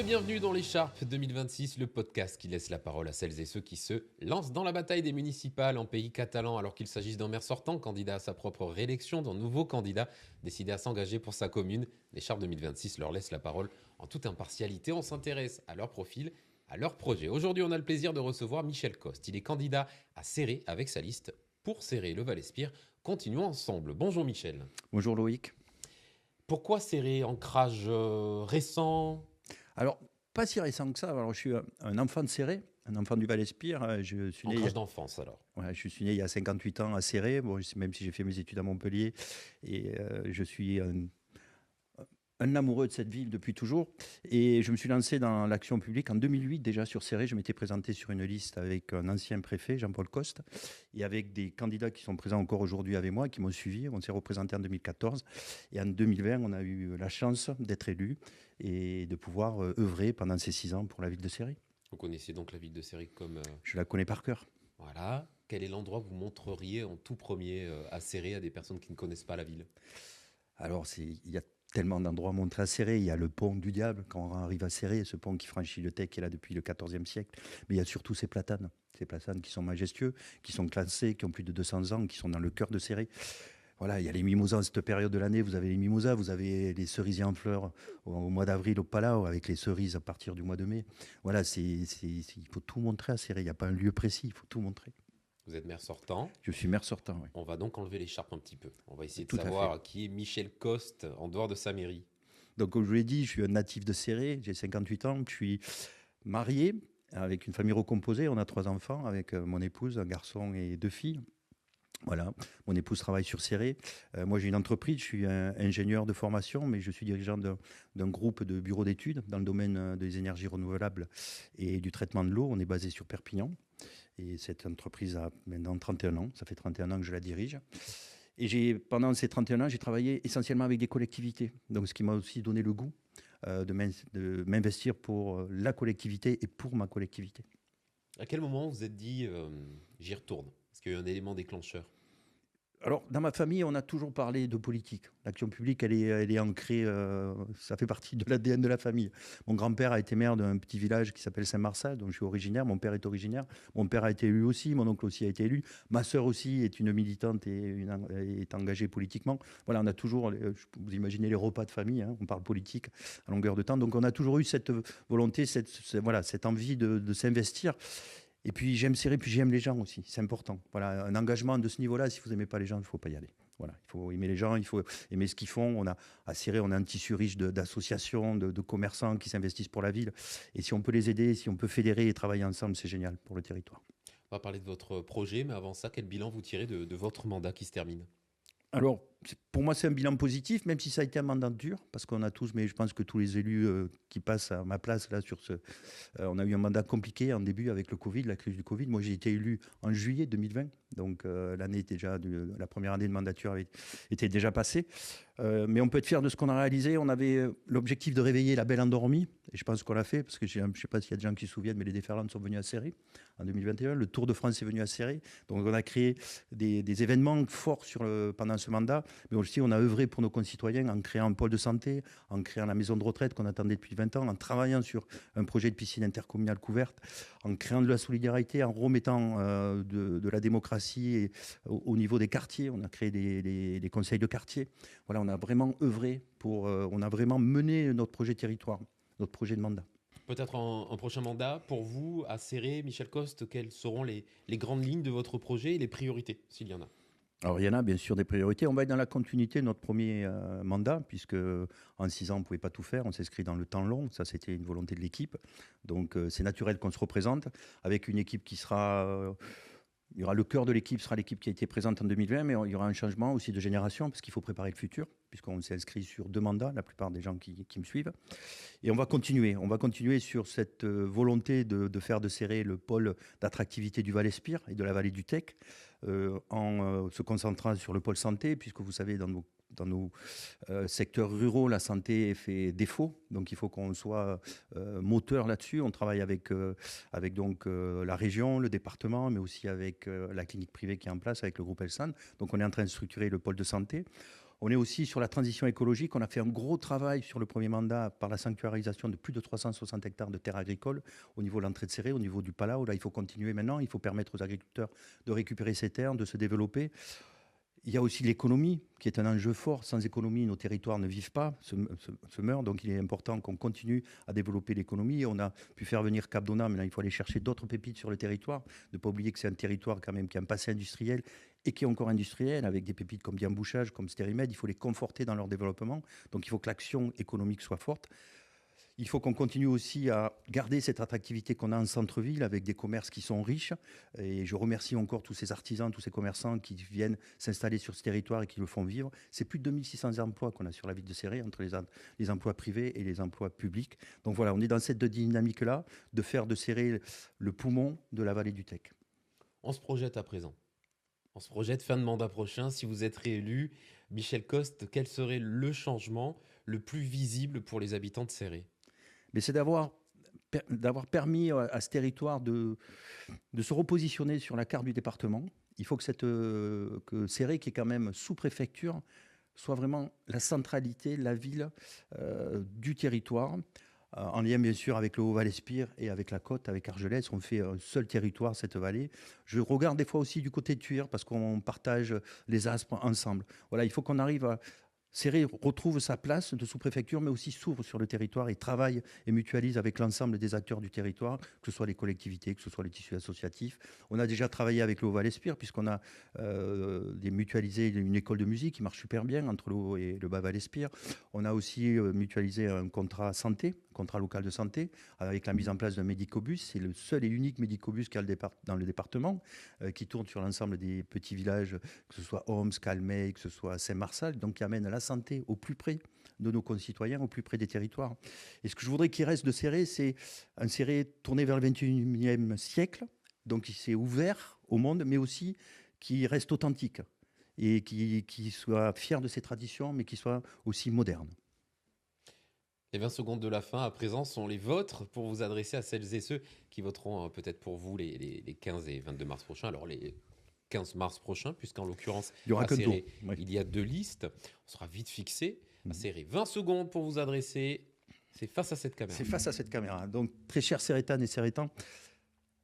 Bienvenue dans l'Écharpe 2026, le podcast qui laisse la parole à celles et ceux qui se lancent dans la bataille des municipales en pays catalan, alors qu'il s'agisse d'un maire sortant, candidat à sa propre réélection, d'un nouveau candidat décidé à s'engager pour sa commune. L'Écharpe 2026 leur laisse la parole en toute impartialité. On s'intéresse à leur profil, à leur projet. Aujourd'hui, on a le plaisir de recevoir Michel Coste. Il est candidat à Céré avec sa liste pour Céré le Val-Espire. Continuons ensemble. Bonjour Michel. Bonjour Loïc. Pourquoi Céré? Ancrage récent? Alors, pas si récent que ça. Alors, je suis un enfant de Céré, un enfant du Val-Espire. Je suis né Ancrage d'enfance alors. Ouais, je suis né il y a 58 ans à Céré, bon, même si j'ai fait mes études à Montpellier. Et je suis un amoureux de cette ville depuis toujours. Et je me suis lancé dans l'action publique en 2008 déjà sur Céré. Je m'étais présenté sur une liste avec un ancien préfet, Jean-Paul Coste, et avec des candidats qui sont présents encore aujourd'hui avec moi, qui m'ont suivi. On s'est représenté en 2014. Et en 2020, on a eu la chance d'être élu et de pouvoir œuvrer pendant ces 6 ans pour la ville de Céré. Vous connaissez donc la ville de Céré comme... Je la connais par cœur. Voilà. Quel est l'endroit que vous montreriez en tout premier à Céré à des personnes qui ne connaissent pas la ville? Alors, il y a tellement d'endroits à montrer à Céré. Il y a le pont du Diable quand on arrive à Céré, ce pont qui franchit le Tech, qui est là depuis le XIVe siècle. Mais il y a surtout ces platanes qui sont majestueux, qui sont classés, qui ont plus de 200 ans, qui sont dans le cœur de Céré. Voilà, il y a les mimosas en cette période de l'année. Vous avez les mimosas, vous avez les cerisiers en fleurs au mois d'avril au Palau, avec les cerises à partir du mois de mai. Voilà, il faut tout montrer à Céré. Il n'y a pas un lieu précis, il faut tout montrer. Vous êtes maire sortant. Je suis maire sortant, oui. On va donc enlever l'écharpe un petit peu. On va essayer de Tout à savoir qui est Michel Coste en dehors de sa mairie. Donc, comme je vous l'ai dit, je suis un natif de Céré, j'ai 58 ans, je suis marié avec une famille recomposée. On a 3 enfants avec mon épouse, un garçon et 2 filles. Voilà, mon épouse travaille sur Céré. Moi, j'ai une entreprise, je suis un ingénieur de formation, mais je suis dirigeant d'un groupe de bureaux d'études dans le domaine des énergies renouvelables et du traitement de l'eau. On est basé sur Perpignan. Et cette entreprise a maintenant 31 ans. Ça fait 31 ans que je la dirige. Et pendant ces 31 ans, j'ai travaillé essentiellement avec des collectivités. Donc, ce qui m'a aussi donné le goût de m'investir pour la collectivité et pour ma collectivité. À quel moment vous vous êtes dit j'y retourne? Est-ce qu'il y a eu un élément déclencheur? Alors, dans ma famille, on a toujours parlé de politique. L'action publique, elle est ancrée, ça fait partie de l'ADN de la famille. Mon grand-père a été maire d'un petit village qui s'appelle Saint-Marçal, dont je suis originaire. Mon père est originaire. Mon père a été élu aussi. Mon oncle aussi a été élu. Ma sœur aussi est une militante et est engagée politiquement. Voilà, on a toujours, vous imaginez les repas de famille, hein, on parle politique à longueur de temps. Donc, on a toujours eu cette volonté, cette envie de s'investir. Et puis j'aime Céré, puis j'aime les gens aussi, c'est important. Voilà, un engagement de ce niveau-là, si vous n'aimez pas les gens, il ne faut pas y aller. Voilà, il faut aimer les gens, il faut aimer ce qu'ils font. À Céré, on a un tissu riche d'associations, de commerçants qui s'investissent pour la ville. Et si on peut les aider, si on peut fédérer et travailler ensemble, c'est génial pour le territoire. On va parler de votre projet, mais avant ça, quel bilan vous tirez de votre mandat qui se termine? Alors, pour moi, c'est un bilan positif, même si ça a été un mandat dur, parce qu'on a tous, mais je pense que tous les élus qui passent à ma place, là, on a eu un mandat compliqué en début avec le Covid, la crise du Covid. Moi, j'ai été élu en juillet 2020, donc l'année déjà, la première année de mandature était déjà passée. Mais on peut être fier de ce qu'on a réalisé. On avait l'objectif de réveiller la belle endormie, et je pense qu'on l'a fait, parce que je ne sais pas s'il y a des gens qui se souviennent, mais les déferlantes sont venus à Céré en 2021. Le Tour de France est venu à Céré. Donc, on a créé des événements forts pendant ce mandat, mais aussi on a œuvré pour nos concitoyens en créant un pôle de santé, en créant la maison de retraite qu'on attendait depuis 20 ans, en travaillant sur un projet de piscine intercommunale couverte, en créant de la solidarité, en remettant de la démocratie au niveau des quartiers. On a créé des conseils de quartier. Voilà, on a vraiment œuvré on a vraiment mené notre projet territoire, notre projet de mandat. Peut-être un prochain mandat pour vous, à Céré, Michel Coste, quelles seront les grandes lignes de votre projet et les priorités, s'il y en a? Alors, il y en a bien sûr des priorités. On va être dans la continuité de notre premier mandat, puisque en 6 ans, on ne pouvait pas tout faire. On s'inscrit dans le temps long. Ça, c'était une volonté de l'équipe. Donc, c'est naturel qu'on se représente avec une équipe qui sera... il y aura le cœur de l'équipe, sera l'équipe qui a été présente en 2020, mais il y aura un changement aussi de génération, parce qu'il faut préparer le futur, puisqu'on s'est inscrit sur 2 mandats, la plupart des gens qui me suivent. Et on va continuer sur cette volonté de faire de Céré le pôle d'attractivité du Val-Espire et de la vallée du Tech, en se concentrant sur le pôle santé, puisque vous savez, dans nos secteurs ruraux, la santé fait défaut. Donc, il faut qu'on soit moteur là-dessus. On travaille avec donc la région, le département, mais aussi avec la clinique privée qui est en place, avec le groupe Elsan. Donc, on est en train de structurer le pôle de santé. On est aussi sur la transition écologique. On a fait un gros travail sur le premier mandat par la sanctuarisation de plus de 360 hectares de terres agricoles au niveau de l'entrée de Céré, au niveau du Palau. Là, il faut continuer maintenant. Il faut permettre aux agriculteurs de récupérer ces terres, de se développer. Il y a aussi l'économie, qui est un enjeu fort. Sans économie, nos territoires ne vivent pas, se meurent. Donc, il est important qu'on continue à développer l'économie. On a pu faire venir Cap Dona. Maintenant, il faut aller chercher d'autres pépites sur le territoire. Ne pas oublier que c'est un territoire quand même qui a un passé industriel et qui est encore industriel, avec des pépites comme Diambouchage, comme Stérimed. Il faut les conforter dans leur développement. Donc, il faut que l'action économique soit forte. Il faut qu'on continue aussi à garder cette attractivité qu'on a en centre-ville avec des commerces qui sont riches. Et je remercie encore tous ces artisans, tous ces commerçants qui viennent s'installer sur ce territoire et qui le font vivre. C'est plus de 2600 emplois qu'on a sur la ville de Céré, entre les emplois privés et les emplois publics. Donc voilà, on est dans cette dynamique-là de faire de Céré le poumon de la vallée du Tech. On se projette à présent. On se projette fin de mandat prochain. Si vous êtes réélu, Michel Coste, quel serait le changement le plus visible pour les habitants de Céré? Mais c'est d'avoir permis à ce territoire de se repositionner sur la carte du département. Il faut que Céré, qui est quand même sous-préfecture, soit vraiment la centralité, la ville du territoire, en lien bien sûr avec le Haut-Val-Espire et avec la côte, avec Argelès. On fait un seul territoire, cette vallée. Je regarde des fois aussi du côté de Tuire, parce qu'on partage les aspres ensemble. Voilà, il faut qu'on arrive à... Céré retrouve sa place de sous-préfecture, mais aussi s'ouvre sur le territoire et travaille et mutualise avec l'ensemble des acteurs du territoire, que ce soit les collectivités, que ce soit les tissus associatifs. On a déjà travaillé avec le Haut-Val-Espire, puisqu'on a mutualisé une école de musique qui marche super bien entre le Haut et le Bas-Val-Espire. On a aussi mutualisé un contrat santé, contrat local de santé, avec la mise en place d'un médicobus. C'est le seul et unique médicobus qu'il y a dans le département, qui tourne sur l'ensemble des petits villages, que ce soit Homs, Calmeil, que ce soit Saint-Marçal, donc qui amène la santé au plus près de nos concitoyens, au plus près des territoires. Et ce que je voudrais qu'il reste de Céré, c'est un Céré tourné vers le 21e siècle, donc qui s'est ouvert au monde, mais aussi qui reste authentique et qui soit fier de ses traditions, mais qui soit aussi moderne. Les 20 secondes de la fin, à présent, sont les vôtres pour vous adresser à celles et ceux qui voteront peut-être pour vous les 15 et 22 mars prochains. Alors, les 15 mars prochain, puisqu'en l'occurrence, il y aura à que Céré, oui. Il y a 2 listes. On sera vite fixé. À Céré, 20 secondes pour vous adresser. C'est face à cette caméra. C'est face à cette caméra. Donc, très chers Cérétanes et Cérétans,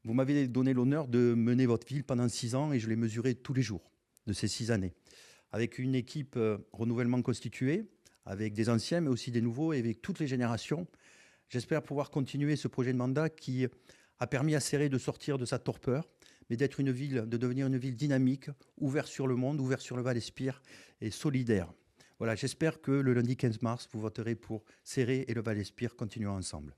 vous m'avez donné l'honneur de mener votre ville pendant 6 ans et je l'ai mesuré tous les jours de ces 6 années. Avec une équipe renouvellement constituée, avec des anciens, mais aussi des nouveaux, et avec toutes les générations. J'espère pouvoir continuer ce projet de mandat qui a permis à Céré de sortir de sa torpeur, mais d'être une ville, de devenir une ville dynamique, ouverte sur le monde, ouverte sur le Val-Espire et solidaire. Voilà, j'espère que le lundi 15 mars, vous voterez pour Céré et le Val-Espire continuant ensemble.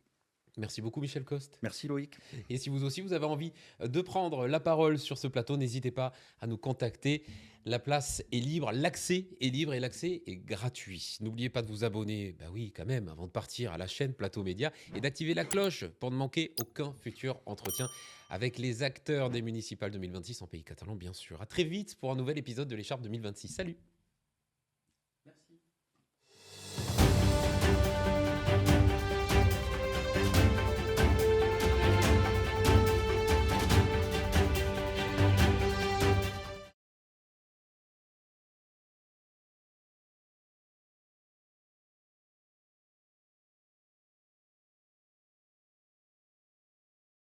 Merci beaucoup Michel Coste. Merci Loïc. Et si vous aussi vous avez envie de prendre la parole sur ce plateau, n'hésitez pas à nous contacter. La place est libre, l'accès est libre et l'accès est gratuit. N'oubliez pas de vous abonner, bah oui quand même, avant de partir à la chaîne Plateau Média et d'activer la cloche pour ne manquer aucun futur entretien avec les acteurs des municipales 2026 en pays catalan bien sûr. À très vite pour un nouvel épisode de l'Écharpe 2026. Salut!